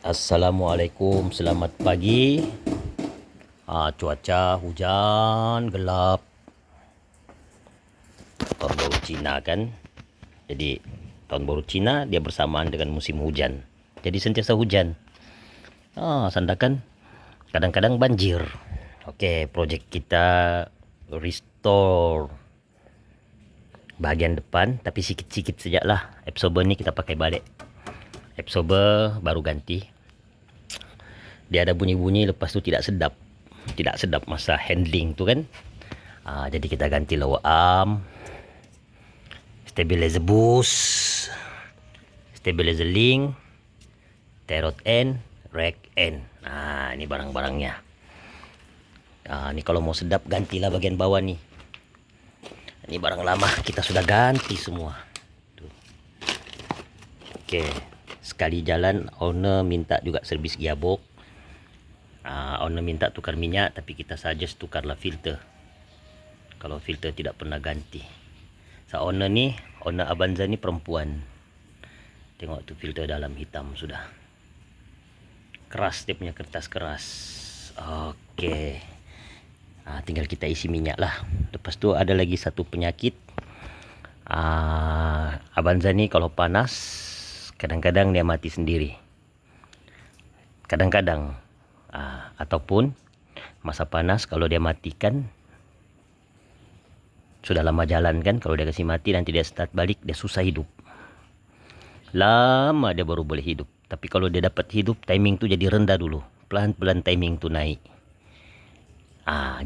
Assalamualaikum, selamat pagi. Cuaca hujan, gelap. Tahun baru Cina kan. Jadi tahun baru Cina dia bersamaan dengan musim hujan. Jadi sentiasa hujan. Sandakan kadang-kadang banjir. Oke, projek kita restore bahagian depan, tapi sikit-sikit sajalah. Absorber ni kita pakai balik. Absorber baru ganti. Dia ada bunyi-bunyi, lepas tu tidak sedap masa handling tu kan. Jadi kita ganti lower arm, stabilizer boost, stabilizer link, tie rod end, rack end. Ini barang-barangnya. Ni kalau mau sedap gantilah bagian bawah ni. Ini barang lama kita sudah ganti semua. Okey, sekali jalan owner minta juga servis gearbox. Owner minta tukar minyak, tapi kita suggest tukarlah filter. Kalau filter tidak pernah ganti. Owner Avanza ni perempuan. Tengok tu filter dalam hitam sudah. Keras, dia punya kertas keras. Okey. Tinggal kita isi minyak lah. Lepas tu ada lagi satu penyakit. Avanza ni kalau panas, kadang-kadang dia mati sendiri. Kadang-kadang. Ataupun masa panas kalau dia matikan, sudah lama jalan kan, kalau dia kasih mati nanti dia start balik, dia susah hidup. Lama dia baru boleh hidup. Tapi kalau dia dapat hidup, timing tu jadi rendah dulu. Pelan-pelan timing tu naik.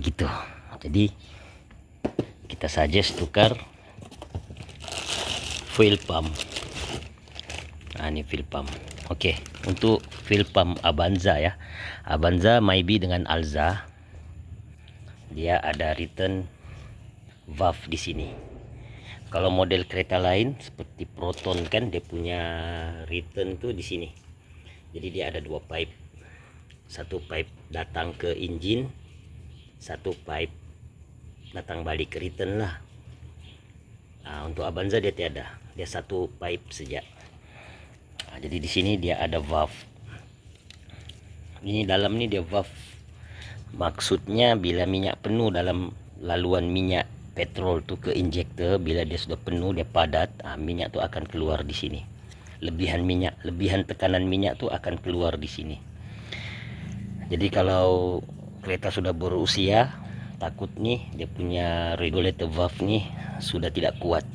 Gitu. Jadi kita suggest tukar fuel pump. Ni fuel pump. Okey, untuk fuel pump Avanza ya. Avanza Mybi dengan Alza, dia ada return valve di sini. Kalau model kereta lain seperti Proton kan, dia punya return tu di sini. Jadi dia ada dua pipe. Satu pipe datang ke engine, satu pipe datang balik ke return lah. Untuk Avanza dia tiada. Dia satu pipe saja. Jadi di sini dia ada valve. Ini dalam ni dia valve. Maksudnya bila minyak penuh dalam laluan minyak petrol tu ke injektor, bila dia sudah penuh, dia padat, minyak tu akan keluar di sini. Lebihan tekanan minyak tu akan keluar di sini. Jadi kalau kereta sudah berusia, takut nih dia punya regulator valve ni sudah tidak kuat.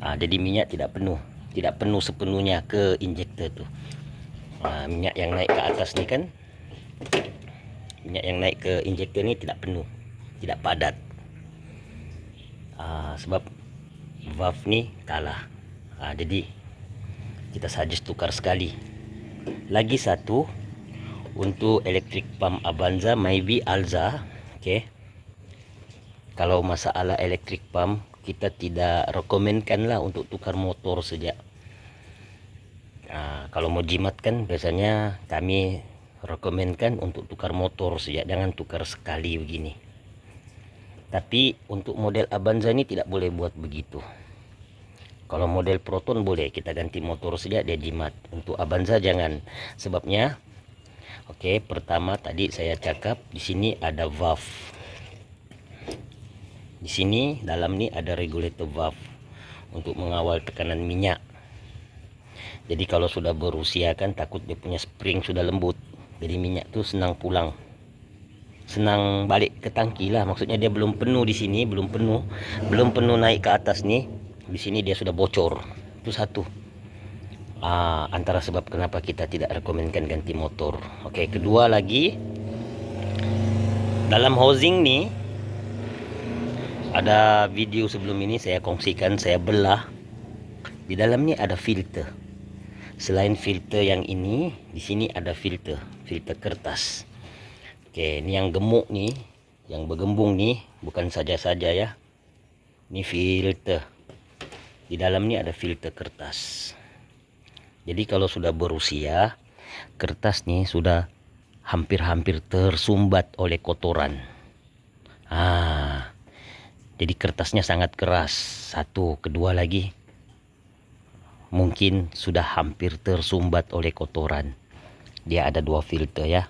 Jadi minyak tidak penuh sepenuhnya ke injektor tu. Minyak yang naik ke atas ni kan, minyak yang naik ke injektor ni tidak penuh, tidak padat. Sebab valve ni kalah. Jadi kita suggest tukar sekali. Lagi satu untuk electric pump Avanza Mybi Alza. Okey, kalau masalah electric pump, kita tidak rekomenkan lah untuk tukar motor saja. Kalau mau jimat kan biasanya kami rekomenkan untuk tukar motor saja, jangan tukar sekali begini. Tapi untuk model Avanza ni tidak boleh buat begitu. Kalau model Proton boleh, kita ganti motor saja dia jimat. Untuk Avanza jangan. Sebabnya, okey, pertama tadi saya cakap di sini ada valve. Di sini dalam ni ada regulator valve untuk mengawal tekanan minyak. Jadi kalau sudah berusia kan, takut dia punya spring sudah lembut. Jadi minyak tu senang pulang. Senang balik ke tangki lah. Maksudnya dia belum penuh di sini, belum penuh naik ke atas ni. Di sini dia sudah bocor. Itu satu. Antara sebab kenapa kita tidak rekomenkan ganti motor. Okey, kedua lagi, dalam housing ni ada video sebelum ini saya kongsikan, saya belah. Di dalam ni ada filter. Selain filter yang ini, di sini ada filter kertas. Okey, ni yang gemuk ni, yang bergembung ni bukan saja-saja ya. Ni filter. Di dalam ni ada filter kertas. Jadi kalau sudah berusia, kertas ni sudah hampir-hampir tersumbat oleh kotoran. Jadi kertasnya sangat keras. Satu, kedua lagi, mungkin sudah hampir tersumbat oleh kotoran. Dia ada 2 filter ya.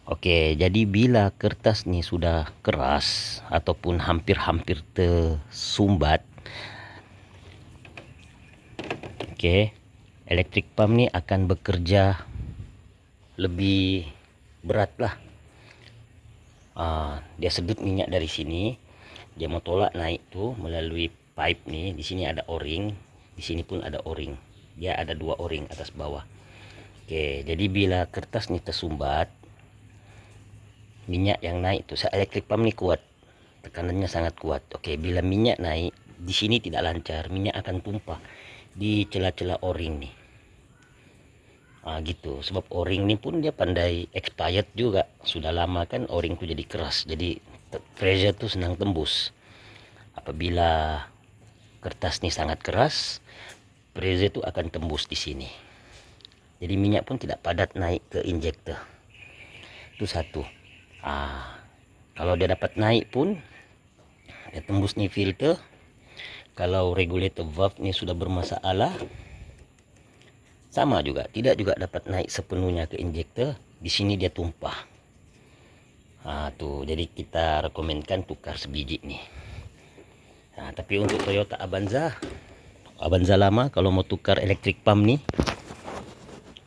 Oke, jadi bila kertas ni sudah keras ataupun hampir-hampir tersumbat, oke, electric pump ni akan bekerja lebih berat lah. Dia sedut minyak dari sini, dia mau tolak naik tu melalui pipe ni. Di sini ada o-ring, di sini pun ada o-ring. Dia ada 2 o-ring atas bawah. Oke, jadi bila kertas ni tersumbat, minyak yang naik tu, electric pump ni kuat, tekanannya sangat kuat. Oke, bila minyak naik di sini tidak lancar, minyak akan tumpah di celah-celah o-ring ni. Gitu. Sebab o-ring ni pun dia pandai expired juga. Sudah lama kan o-ring tu jadi keras, jadi pressure tu senang tembus. Apabila kertas ni sangat keras, pressure tu akan tembus di sini. Jadi minyak pun tidak padat naik ke injektor. Itu satu. Kalau dia dapat naik pun, dia tembus ni filter. Kalau regulator valve ni sudah bermasalah, sama juga, tidak juga dapat naik sepenuhnya ke injektor. Di sini dia tumpah. Tuh, jadi kita rekomendkan tukar sebiji ni. Tapi untuk Toyota Avanza lama, kalau mau tukar electric pump ni,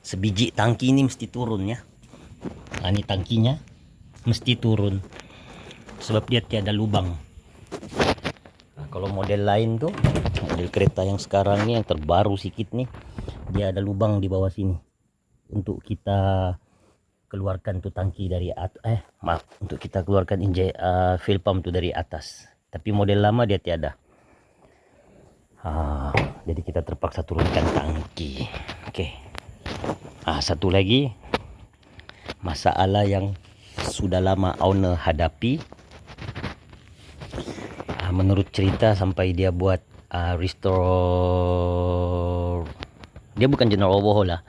sebiji tangki ni mesti turun ya. Ini tangkinya mesti turun, sebab dia tiada lubang. Kalau model lain tuh, model kereta yang sekarang ni yang terbaru sikit nih, dia ada lubang di bawah sini untuk kita keluarkan tuh tangki dari untuk kita keluarkan fuel pump tuh dari atas. Tapi model lama dia tiada. Jadi kita terpaksa turunkan tangki. Oke. Satu lagi masalah yang sudah lama owner hadapi, menurut cerita sampai dia buat restore, dia bukan general overhaul lah,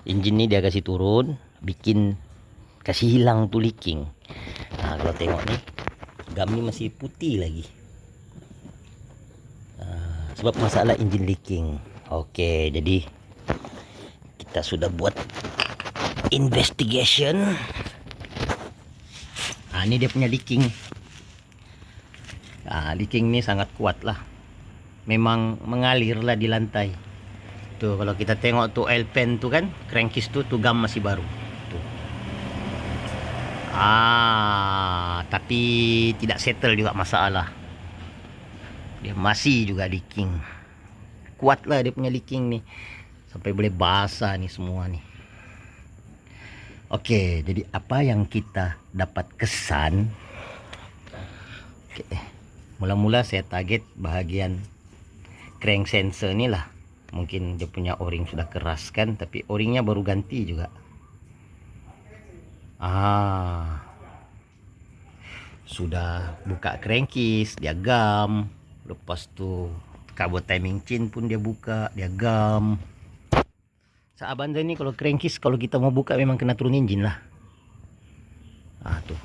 engine ni dia kasih turun, kasih hilang tu leaking. Kalau tengok ni, gam ni masih putih lagi, sebab masalah engine leaking. Oke, jadi kita sudah buat investigation. Ini dia punya leaking. Leaking ni sangat kuat lah, memang mengalir lah di lantai. Tuh, kalau kita tengok tuh oil pan tuh kan, crankcase tuh gam masih baru tuh. Tapi tidak settle juga masalah, dia masih juga leaking. Kuat lah dia punya leaking nih, sampai boleh basah nih semua nih. Oke, jadi apa yang kita dapat kesan? Mula-mula saya target bahagian crank sensor ni lah. Mungkin dia punya o-ring sudah keras kan, tapi o-ringnya baru ganti juga. Sudah buka crankcase, dia gam. Lepas tu kabel timing chain pun dia buka, dia gam. Avanza ni kalau crankcase, kalau kita mau buka memang kena turun engine lah. Tuh,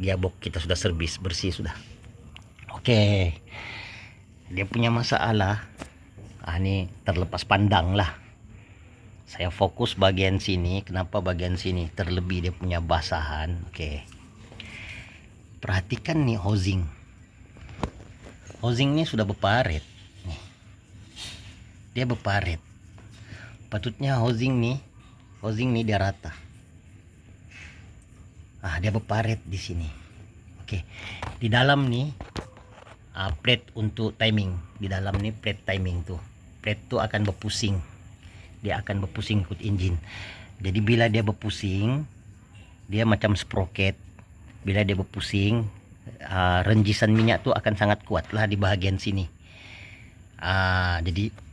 gearbox kita sudah servis bersih sudah. Oke, dia punya masalah. Ini terlepas pandang lah. Saya fokus bagian sini. Kenapa bagian sini? Terlebih dia punya basahan. Oke, perhatikan nih housing. Housing ini sudah berparet. Dia berparet. Patutnya housing nih dia rata. Dia berparet di sini. Oke, di dalam nih plate untuk timing. Di dalam nih plate timing tuh. Plate tuh akan berpusing. Dia akan berpusing ikut engine. Jadi bila dia berpusing, dia macam sprocket. Bila dia berpusing, renjisan minyak tuh akan sangat kuat lah di bahagian sini. Jadi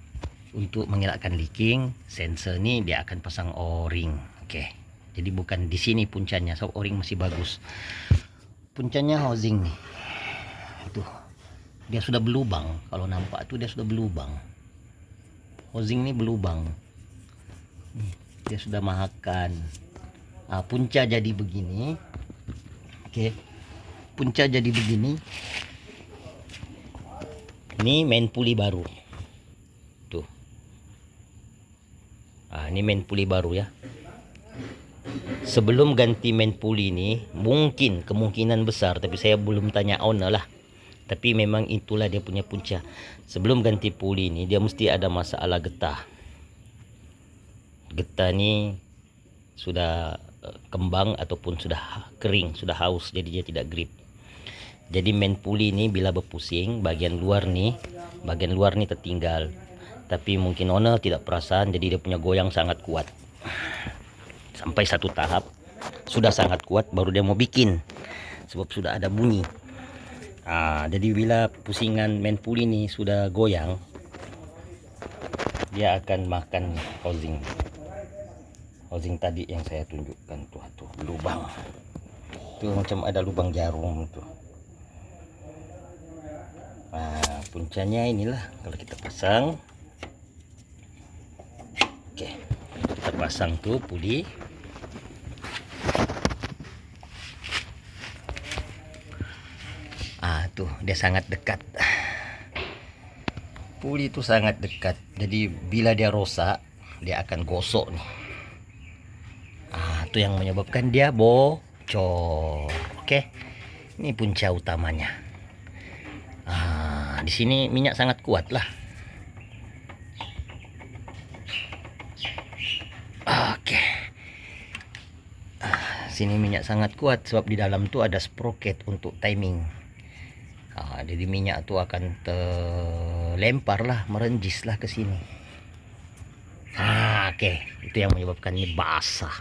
untuk mengelakkan leaking, sensor ni dia akan pasang o-ring. Oke, jadi bukan di sini puncanya, so o-ring masih bagus. Puncanya housing nih, itu dia sudah berlubang. Kalau nampak tuh dia sudah berlubang. Housing ni berlubang. Dia sudah mahakan. Punca jadi begini. Oke, punca jadi begini. Ini main puli baru. Tuh, Ini main puli baru ya. Sebelum ganti main puli ini, mungkin kemungkinan besar, tapi saya belum tanya owner lah. Tapi memang itulah dia punya punca. Sebelum ganti puli ini, dia mesti ada masalah getah. Getah ni sudah kembang ataupun sudah kering, sudah haus, jadi dia tidak grip. Jadi main puli ini bila berpusing, bagian luar ni tertinggal. Tapi mungkin owner tidak perasan, jadi dia punya goyang sangat kuat. Sampai satu tahap sudah sangat kuat, baru dia mau bikin, sebab sudah ada bunyi. Jadi bila pusingan main puli ini sudah goyang, dia akan makan housing tadi yang saya tunjukkan tuh lubang. Tuh macam ada lubang jarum tuh. Puncanya inilah kalau kita pasang. Oke, kita pasang tuh puli. Tuh dia sangat dekat. Puli itu sangat dekat. Jadi bila dia rosak, dia akan gosok nih. Itu yang menyebabkan dia bocor. Oke. Ini punca utamanya. Di sini minyak sangat kuat lah. Oke. Sini minyak sangat kuat sebab di dalam tuh ada sprocket untuk timing. Jadi minyak tuh akan terlempar lah, merenjis lah ke sini. Oke. Itu yang menyebabkan ini basah.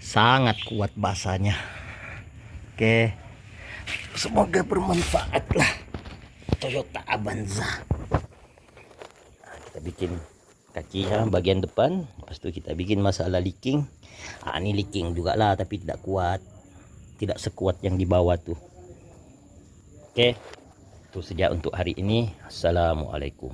Sangat kuat basahnya. Oke. Semoga bermanfaat lah Toyota Avanza. Kita bikin kakinya bagian depan, lepas itu kita bikin masalah leaking. Ini leaking juga lah, tapi tidak kuat, tidak sekuat yang di bawah tuh. Oke, itu saja untuk hari ini. Assalamualaikum.